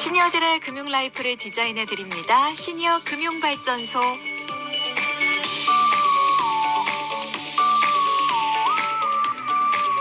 시니어들의 금융 라이프를 디자인해 드립니다. 시니어 금융발전소.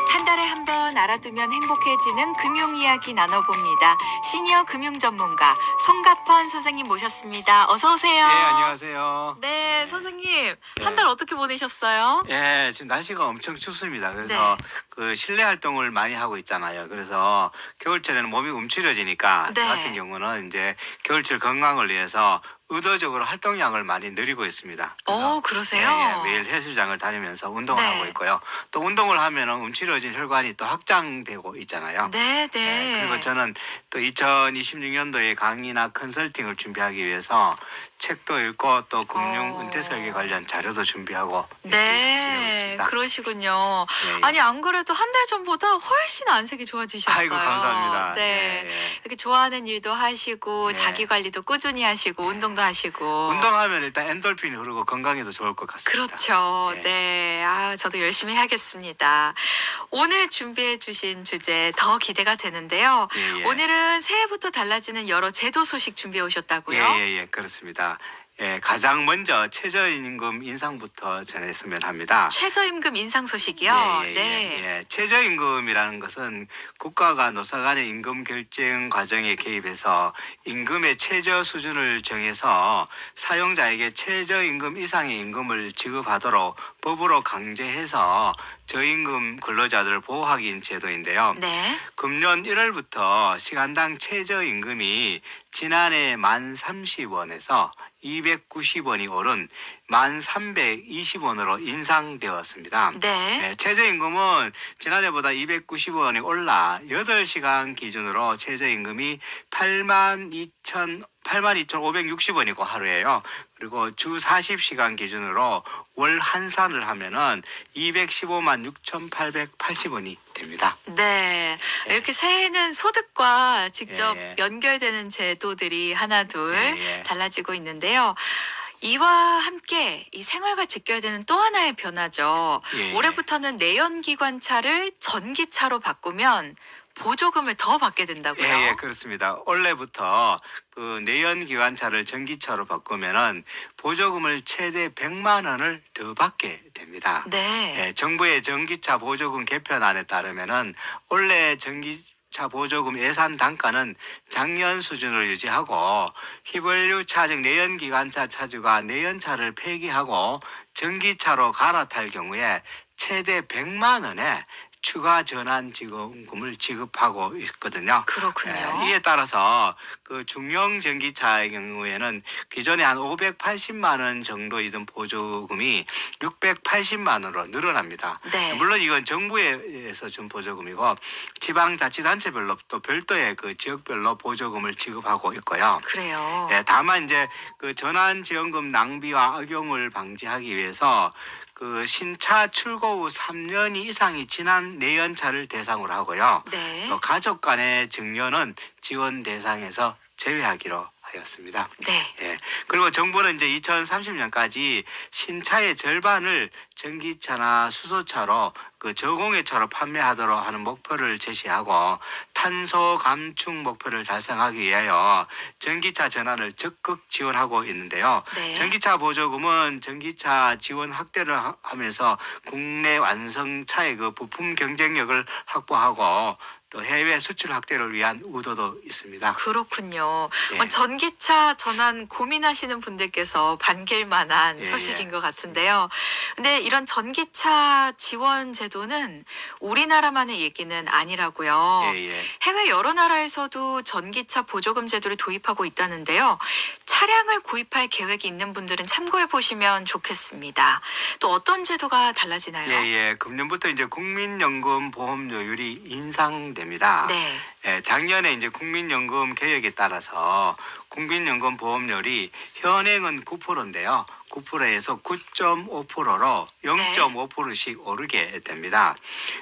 한 달에 한 번 알아두면 행복해지는 금융 이야기 나눠봅니다. 시니어 금융 전문가 송갑헌 선생님 모셨습니다. 어서 오세요. 네, 안녕하세요. 네, 선생님 한 달 어떻게 보내셨어요? 예, 지금 날씨가 엄청 춥습니다. 그래서 그 실내 활동을 많이 하고 있잖아요. 그래서 겨울철에는 몸이 움츠려지니까 저 같은 경우는 이제 겨울철 건강을 위해서 의도적으로 활동량을 많이 늘리고 있습니다. 그래서 그러세요? 예, 매일 헬스장을 다니면서 운동을 네. 하고 있고요. 또 운동을 하면은 움츠려진 혈관이 또 확장되고 있잖아요. 네. 예, 그리고 저는 또 2026년도에 강의나 컨설팅을 준비하기 위해서 책도 읽고 또 금융 은퇴 설계 관련 자료도 준비하고 이렇게 지내고 있습니다. 그러시군요. 예, 예. 아니 안 그래도 한 달 전보다 훨씬 안색이 좋아지셨어요. 아이고, 감사합니다. 네. 예, 예. 이렇게 좋아하는 일도 하시고 네. 자기 관리도 꾸준히 하시고 운동도 하시고. 운동하면 일단 엔돌핀이 흐르고 건강에도 좋을 것 같습니다. 그렇죠. 네. 네. 저도 열심히 해야겠습니다. 오늘 준비해 주신 주제 더 기대가 되는데요. 예, 예. 오늘은 새해부터 달라지는 여러 제도 소식 준비해 오셨다고요? 예, 그렇습니다. 예, 가장 먼저 최저임금 인상부터 전했으면 합니다. 최저임금 인상 소식이요? 예. 최저임금이라는 것은 국가가 노사 간의 임금 결정 과정에 개입해서 임금의 최저 수준을 정해서 사용자에게 최저임금 이상의 임금을 지급하도록 법으로 강제해서 저임금 근로자들을 보호하기 제도인데요. 네. 금년 1월부터 시간당 최저임금이 지난해 1,030원에서 290원이 오른 1,320원으로 인상되었습니다. 네. 최저임금은 지난해보다 290원이 올라 8시간 기준으로 최저임금이 82,560원이고 하루에요. 그리고 주 40시간 기준으로 월 환산을 하면은 215만 6,880원이 됩니다. 네. 예. 이렇게 새해는 소득과 직접 예. 연결되는 제도들이 하나 둘 예. 달라지고 있는데요. 이와 함께 이 생활과 직결되는 또 하나의 변화죠. 예. 올해부터는 내연기관차를 전기차로 바꾸면 보조금을 더 받게 된다고요? 예, 그렇습니다. 올해부터 그 내연기관차를 전기차로 바꾸면은 보조금을 최대 100만 원을 더 받게 됩니다. 네. 예, 정부의 전기차 보조금 개편안에 따르면은 올해 전기차 보조금 예산 단가는 작년 수준을 유지하고 휘발유 차즉 내연기관차 차주가 내연차를 폐기하고 전기차로 갈아탈 경우에 최대 100만 원의 추가 전환 지원금을 지급하고 있거든요. 그렇군요. 이에 따라서 그 중형 전기차의 경우에는 기존에 한 580만 원 정도이던 보조금이 680만 원으로 늘어납니다. 네. 물론 이건 정부에서 준 보조금이고 지방자치단체별로 또 별도의 그 지역별로 보조금을 지급하고 있고요. 그래요. 예, 다만 이제 그 전환 지원금 낭비와 악용을 방지하기 위해서 그 신차 출고 후 3년 이상이 지난 내연차를 대상으로 하고요. 네. 또 가족 간의 증여는 지원 대상에서 제외하기로 하였습니다. 네. 예. 그리고 정부는 이제 2030년까지 신차의 절반을 전기차나 수소차로 그 저공해차로 판매하도록 하는 목표를 제시하고 탄소 감축 목표를 달성하기 위하여 전기차 전환을 적극 지원하고 있는데요. 네. 전기차 보조금은 전기차 지원 확대를 하면서 국내 완성차의 그 부품 경쟁력을 확보하고 또 해외 수출 확대를 위한 의도도 있습니다. 그렇군요. 예. 전기차 전환 고민하시는 분들께서 반길 만한 예, 소식인 예. 것 같은데요. 근데 이런 전기차 지원 제도는 우리나라만의 얘기는 아니라고요. 예. 해외 여러 나라에서도 전기차 보조금 제도를 도입하고 있다는데요. 차량을 구입할 계획이 있는 분들은 참고해 보시면 좋겠습니다. 또 어떤 제도가 달라지나요? 예. 금년부터 이제 국민연금 보험료율이 인상됩니다. 네. 예, 작년에 이제 국민연금 개혁에 따라서 국민연금 보험료율이 현행은 9%인데요. 9%에서 9.5%로 0.5%씩 오르게 됩니다.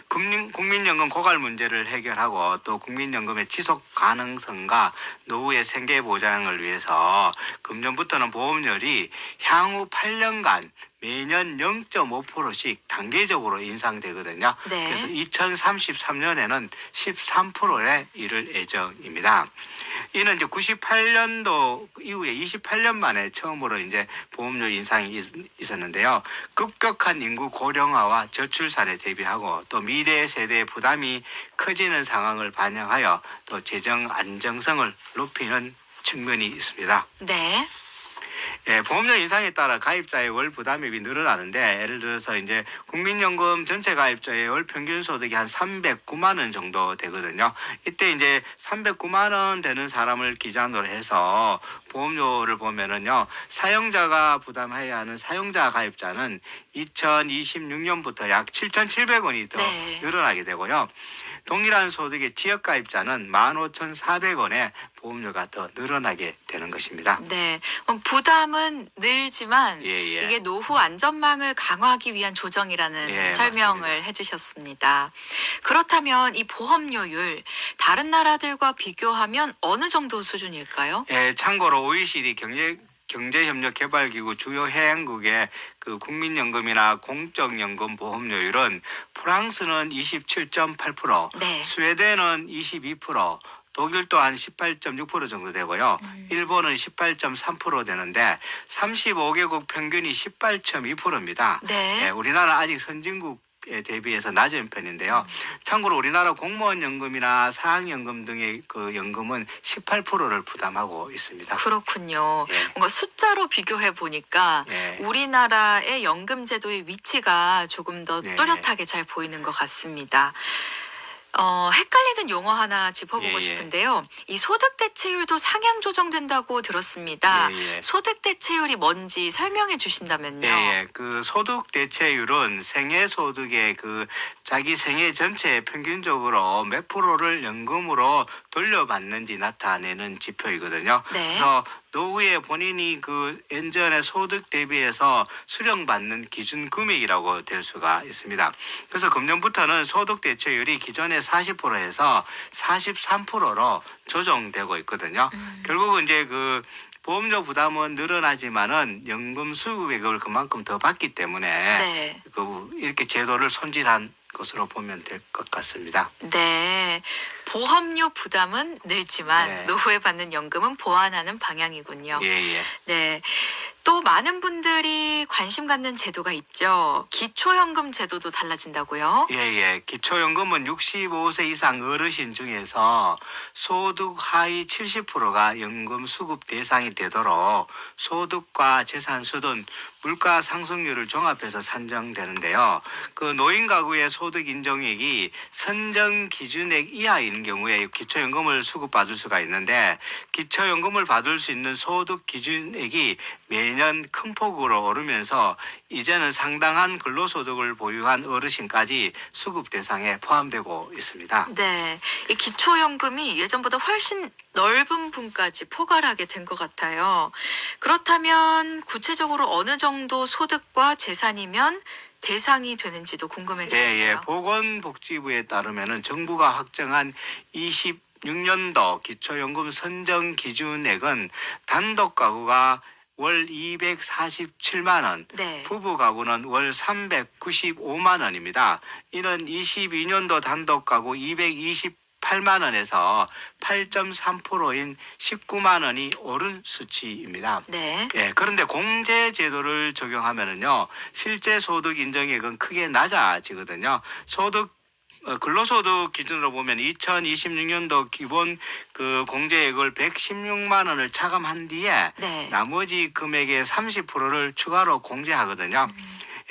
국민연금 고갈 문제를 해결하고 또 국민연금의 지속 가능성과 노후의 생계 보장을 위해서 금년부터는 보험료율이 향후 8년간 매년 0.5%씩 단계적으로 인상되거든요. 네. 그래서 2033년에는 13%에 이를 예정입니다. 이는 이제 98년도 이후에 28년 만에 처음으로 이제 보험료 인상이 있었는데요. 급격한 인구 고령화와 저출산에 대비하고 또 미래 세대의 부담이 커지는 상황을 반영하여 또 재정 안정성을 높이는 측면이 있습니다. 네. 예, 보험료 인상에 따라 가입자의 월 부담액이 늘어나는데 예를 들어서 이제 국민연금 전체 가입자의 월 평균 소득이 한 309만 원 정도 되거든요. 이때 이제 309만 원 되는 사람을 기준으로 해서 보험료를 보면은요. 사용자가 부담해야 하는 사용자 가입자는 2026년부터 약 7,700원이 더 네. 늘어나게 되고요. 동일한 소득의 지역 가입자는 15,400원에 보험료가 더 늘어나게 되는 것입니다. 네. 부담은 늘지만 예, 예. 이게 노후 안전망을 강화하기 위한 조정이라는 예, 설명을 맞습니다. 해주셨습니다. 그렇다면 이 보험료율 다른 나라들과 비교하면 어느 정도 수준일까요? 예, 참고로 OECD 경제협력개발기구 주요 회원국의 그 국민연금이나 공적연금 보험료율은 프랑스는 27.8%, 네. 스웨덴은 22%, 독일 또한 18.6% 정도 되고요. 일본은 18.3% 되는데 35개국 평균이 18.2%입니다. 네. 우리나라 아직 선진국에 대비해서 낮은 편인데요. 참고로 우리나라 공무원 연금이나 사학연금 등의 그 연금은 18%를 부담하고 있습니다. 그렇군요. 예. 뭔가 숫자로 비교해 보니까 예. 우리나라의 연금 제도의 위치가 조금 더 네. 또렷하게 잘 보이는 것 같습니다. 헷갈리는 용어 하나 짚어보고 예, 예. 싶은데요. 이 소득 대체율도 상향 조정된다고 들었습니다. 예, 예. 소득 대체율이 뭔지 설명해 주신다면요. 예, 예. 그 소득 대체율은 생애 소득의 그 자기 생애 전체의 평균적으로 몇 프로를 연금으로 돌려받는지 나타내는 지표이거든요. 네. 그래서 노후에 본인이 그 예전의 소득 대비해서 수령받는 기준 금액이라고 될 수가 있습니다. 그래서 금년부터는 소득 대체율이 기존의 40%에서 43%로 조정되고 있거든요. 결국은 이제 그 보험료 부담은 늘어나지만은 연금 수급액을 그만큼 더 받기 때문에 네. 그 이렇게 제도를 손질한 것으로 보면 될 것 같습니다. 네. 보험료 부담은 늘지만 네. 노후에 받는 연금은 보완하는 방향이군요. 예, 예. 네. 또 많은 분들이 관심 갖는 제도가 있죠. 기초연금 제도도 달라진다고요? 예, 예. 기초연금은 65세 이상 어르신 중에서 소득 하위 70%가 연금 수급 대상이 되도록 소득과 재산 수든 물가 상승률을 종합해서 산정되는데요. 그 노인 가구의 소득 인정액이 선정 기준액 이하인 경우에 기초연금을 수급받을 수가 있는데 기초연금을 받을 수 있는 소득 기준액이 매년 큰 폭으로 오르면서 이제는 상당한 근로소득을 보유한 어르신까지 수급 대상에 포함되고 있습니다. 네. 이 기초연금이 예전보다 훨씬 넓은 분까지 포괄하게 된 것 같아요. 그렇다면 구체적으로 어느 정도 소득과 재산이면 대상이 되는지도 예, 궁금해지네요. 예. 보건복지부에 따르면은 정부가 확정한 26년도 기초연금 선정 기준액은 단독 가구가 월 247만 원, 네. 부부 가구는 월 395만 원입니다. 이는 22년도 단독 가구 228만 원에서 8.3%인 19만 원이 오른 수치입니다. 네. 예, 그런데 공제 제도를 적용하면은요, 실제 소득 인정액은 크게 낮아지거든요. 근로소득 기준으로 보면 2026년도 기본 그 공제액을 116만 원을 차감한 뒤에 네. 나머지 금액의 30%를 추가로 공제하거든요.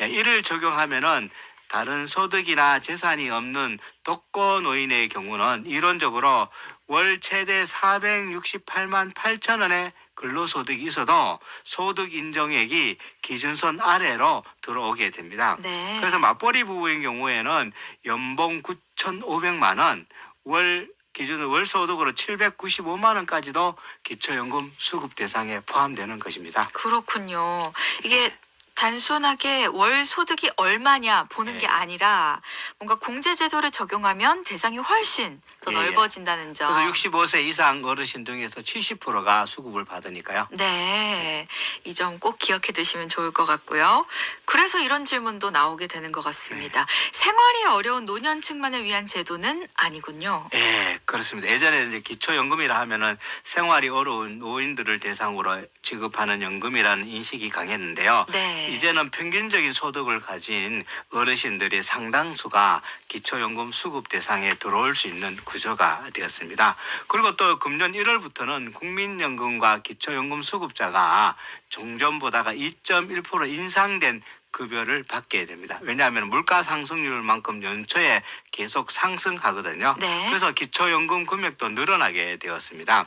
예, 이를 적용하면은 다른 소득이나 재산이 없는 독거 노인의 경우는 이론적으로 월 최대 468만 8천 원의 근로소득이 있어도 소득 인정액이 기준선 아래로 들어오게 됩니다. 네. 그래서 맞벌이 부부인 경우에는 연봉 9,500만 원, 월 기준으로 월 소득으로 795만 원까지도 기초연금 수급 대상에 포함되는 것입니다. 그렇군요. 이게 단순하게 월 소득이 얼마냐 보는 예. 게 아니라 뭔가 공제제도를 적용하면 대상이 훨씬 더 예, 예. 넓어진다는 점. 그래서 65세 이상 어르신 중에서 70%가 수급을 받으니까요. 네, 이 점 꼭 기억해 두시면 좋을 것 같고요. 그래서 이런 질문도 나오게 되는 것 같습니다. 생활이 어려운 노년층만을 위한 제도는 아니군요. 예, 그렇습니다. 예전에 이제 기초연금이라 하면은 생활이 어려운 노인들을 대상으로 지급하는 연금이라는 인식이 강했는데요. 네. 이제는 평균적인 소득을 가진 어르신들의 상당수가 기초연금 수급 대상에 들어올 수 있는 구조가 되었습니다. 그리고 또 금년 1월부터는 국민연금과 기초연금 수급자가 종전보다가 2.1% 인상된 급여를 받게 됩니다. 왜냐하면 물가 상승률만큼 연초에 계속 상승하거든요. 네. 그래서 기초연금 금액도 늘어나게 되었습니다.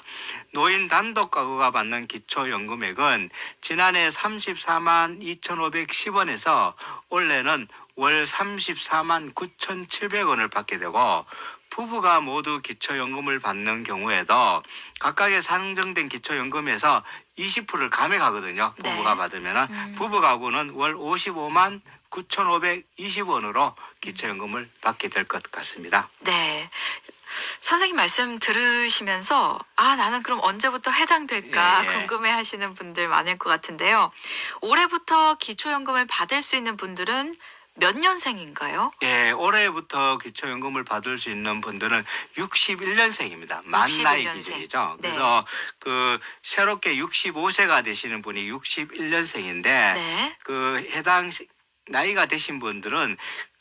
노인 단독 가구가 받는 기초연금액은 지난해 34만 2,510원에서 올해는 월 34만 9,700원을 받게 되고 부부가 모두 기초연금을 받는 경우에도 각각의 산정된 기초연금에서 20%를 감액하거든요. 네. 부부가 받으면은 부부 가구는 월 55만 9,520원으로 기초연금을 받게 될 것 같습니다. 네. 선생님 말씀 들으시면서 나는 그럼 언제부터 해당될까 예, 예. 궁금해 하시는 분들 많을 것 같은데요. 올해부터 기초연금을 받을 수 있는 분들은 몇 년생인가요? 예, 올해부터 기초연금을 받을 수 있는 분들은 61년생입니다. 만 나이 61년생. 기준이죠. 네. 그래서 그 새롭게 65세가 되시는 분이 61년생인데 네. 그 해당 나이가 되신 분들은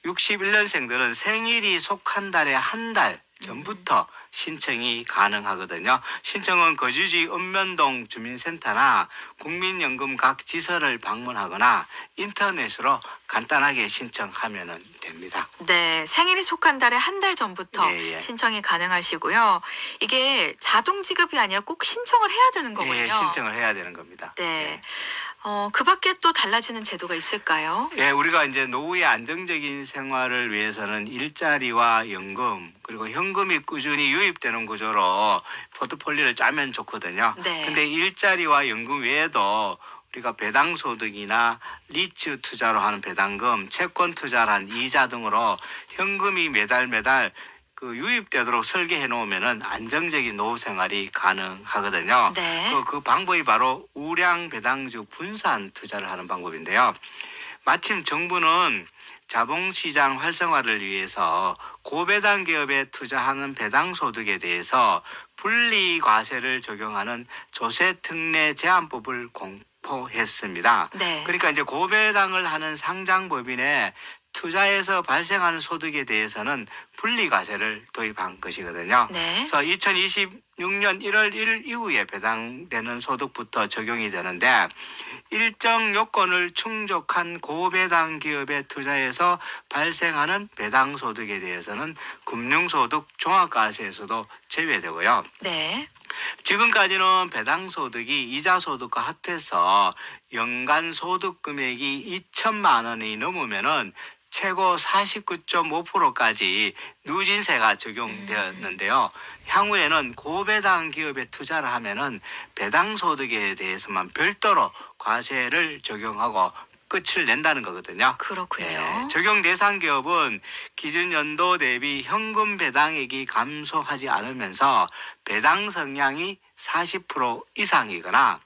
61년생들은 생일이 속한 달에 한 달 전부터 신청이 가능하거든요. 신청은 거주지 읍면동 주민센터나 국민연금 각 지서를 방문하거나 인터넷으로 간단하게 신청하면 됩니다. 네, 생일이 속한 달에 한 달 전부터 예, 예. 신청이 가능하시고요. 이게 자동 지급이 아니라 꼭 신청을 해야 되는 거군요. 예, 신청을 해야 되는 겁니다. 네. 그 밖에 또 달라지는 제도가 있을까요? 예, 우리가 이제 노후의 안정적인 생활을 위해서는 일자리와 연금 그리고 현금이 꾸준히 유입되는 구조로 포트폴리오를 짜면 좋거든요. 네. 근데 일자리와 연금 외에도 우리가 배당 소득이나 리츠 투자로 하는 배당금, 채권 투자란 이자 등으로 현금이 매달 그 유입되도록 설계해 놓으면은 안정적인 노후 생활이 가능하거든요. 네. 그 방법이 바로 우량 배당주 분산 투자를 하는 방법인데요. 마침 정부는 자본시장 활성화를 위해서 고배당 기업에 투자하는 배당 소득에 대해서 분리과세를 적용하는 조세특례 제한법을 공포했습니다. 네. 그러니까 이제 고배당을 하는 상장법인의 투자에서 발생하는 소득에 대해서는 분리과세를 도입한 것이거든요. 네. 그래서 2026년 1월 1일 이후에 배당되는 소득부터 적용이 되는데 일정 요건을 충족한 고배당 기업의 투자에서 발생하는 배당 소득에 대해서는 금융소득 종합과세에서도 제외되고요. 네. 지금까지는 배당 소득이 이자 소득과 합해서 연간 소득 금액이 2천만 원이 넘으면은 최고 49.5%까지 누진세가 적용되었는데요. 향후에는 고배당 기업에 투자를 하면은 배당 소득에 대해서만 별도로 과세를 적용하고 끝을 낸다는 거거든요. 그렇군요. 예, 적용 대상 기업은 기준 연도 대비 현금 배당액이 감소하지 않으면서 배당 성량이 40% 이상이거나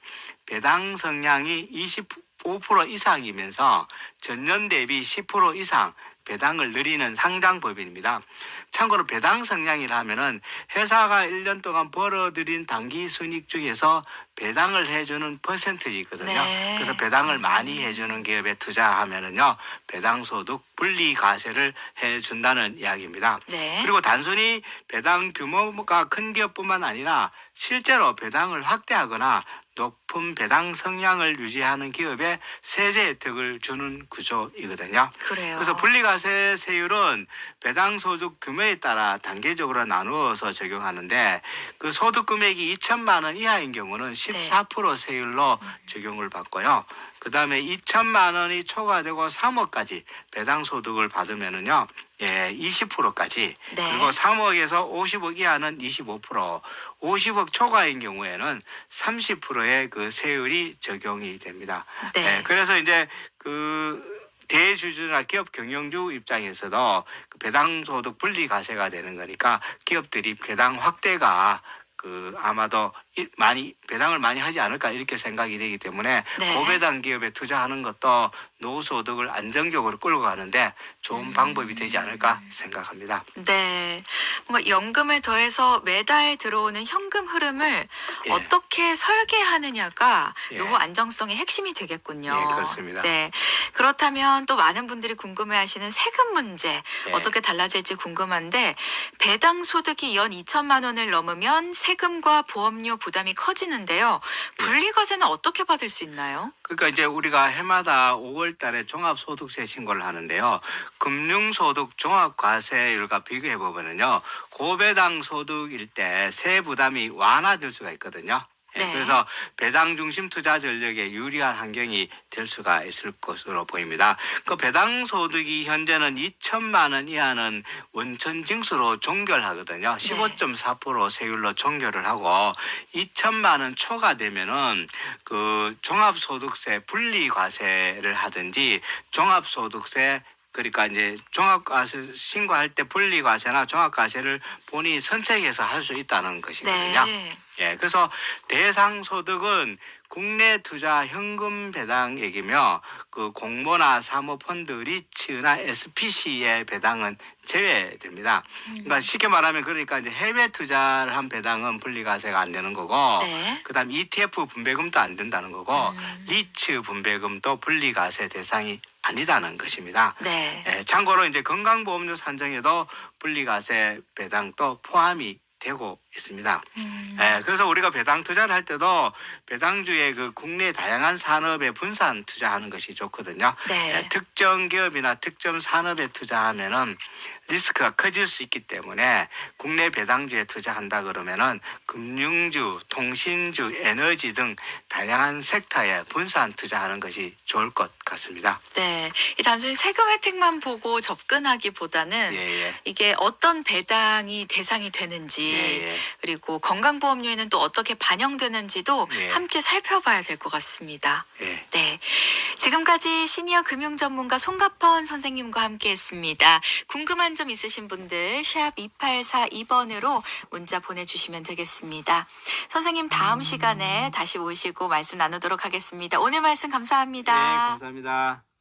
배당 성량이 25% 이상이면서 전년 대비 10% 이상 배당을 늘리는 상장법인입니다. 참고로 배당 성량이라 하면은 회사가 1년 동안 벌어들인 당기 순이익 중에서 배당을 해주는 퍼센트지거든요. 네. 그래서 배당을 많이 해주는 기업에 투자하면은요 배당 소득 분리 과세를 해준다는 이야기입니다. 네. 그리고 단순히 배당 규모가 큰 기업뿐만 아니라 실제로 배당을 확대하거나 높은 배당 성향을 유지하는 기업에 세제 혜택을 주는 구조이거든요. 그래요. 그래서 분리과세 세율은 배당 소득 규모에 따라 단계적으로 나누어서 적용하는데 그 소득 금액이 2천만 원 이하인 경우는 14% 세율로 적용을 받고요. 그다음에 2천만 원이 초과되고 3억까지 배당 소득을 받으면은요. 예, 20%까지. 네. 그리고 3억에서 50억 이하는 25%, 50억 초과인 경우에는 30%의 그 세율이 적용이 됩니다. 네. 예, 그래서 이제 그 대주주나 기업 경영주 입장에서도 그 배당소득 분리과세가 되는 거니까 기업들이 배당 확대가 그 아마도 많이 배당을 많이 하지 않을까 이렇게 생각이 되기 때문에 네. 고배당 기업에 투자하는 것도 노후소득을 안정적으로 끌고 가는데 좋은 방법이 되지 않을까 생각합니다. 네. 뭔가 연금에 더해서 매달 들어오는 현금 흐름을 예. 어떻게 설계하느냐가 예. 노후 안정성의 핵심이 되겠군요. 예, 그렇습니다. 네. 그렇다면 또 많은 분들이 궁금해하시는 세금 문제 예. 어떻게 달라질지 궁금한데 배당 소득이 연 2천만 원을 넘으면 세금과 보험료 부담이 커지는데요. 분리과세는 어떻게 받을 수 있나요? 그러니까 이제 우리가 해마다 5월 달에 종합소득세 신고를 하는데요. 금융소득 종합과세율과 비교해 보면요. 고배당 소득일 때 세 부담이 완화될 수가 있거든요. 예, 네. 그래서 배당 중심 투자 전략에 유리한 환경이 될 수가 있을 것으로 보입니다. 그 배당 소득이 현재는 2천만 원 이하는 원천 징수로 종결하거든요. 15.4% 세율로 종결을 하고 2천만 원 초과되면은 그 종합소득세 분리과세를 하든지 종합소득세 그러니까 이제 종합과세 신고할 때 분리과세나 종합과세를 본인이 선택해서 할 수 있다는 것이거든요. 네. 예, 그래서 대상 소득은 국내 투자 현금 배당액이며 그 공모나 사모펀드 리츠나 SPC의 배당은 제외됩니다. 그러니까 쉽게 말하면 그러니까 이제 해외 투자를 한 배당은 분리과세가 안 되는 거고, 네. 그다음 ETF 분배금도 안 된다는 거고, 리츠 분배금도 분리과세 대상이 아니다는 것입니다. 네. 예, 참고로 이제 건강보험료 산정에도 분리과세 배당도 포함이 되고 있습니다. 예, 그래서 우리가 배당 투자를 할 때도 배당주의 그 국내 다양한 산업에 분산 투자하는 것이 좋거든요. 네. 예, 특정 기업이나 특정 산업에 투자하면은 리스크가 커질 수 있기 때문에 국내 배당주에 투자한다 그러면은 금융주, 통신주, 에너지 등 다양한 섹터에 분산 투자하는 것이 좋을 것 같습니다. 네. 이 단순히 세금 혜택만 보고 접근하기보다는 예, 예. 이게 어떤 배당이 대상이 되는지 예, 예. 그리고 건강보험료에는 또 어떻게 반영되는지도 예. 함께 살펴봐야 될 것 같습니다. 예. 네. 지금까지 시니어 금융 전문가 송가펀 선생님과 함께 했습니다. 궁금한 점 있으신 분들 샵 2842번으로 문자 보내주시면 되겠습니다. 선생님 다음 시간에 다시 오시고 말씀 나누도록 하겠습니다. 오늘 말씀 네, 감사합니다. 감사합니다.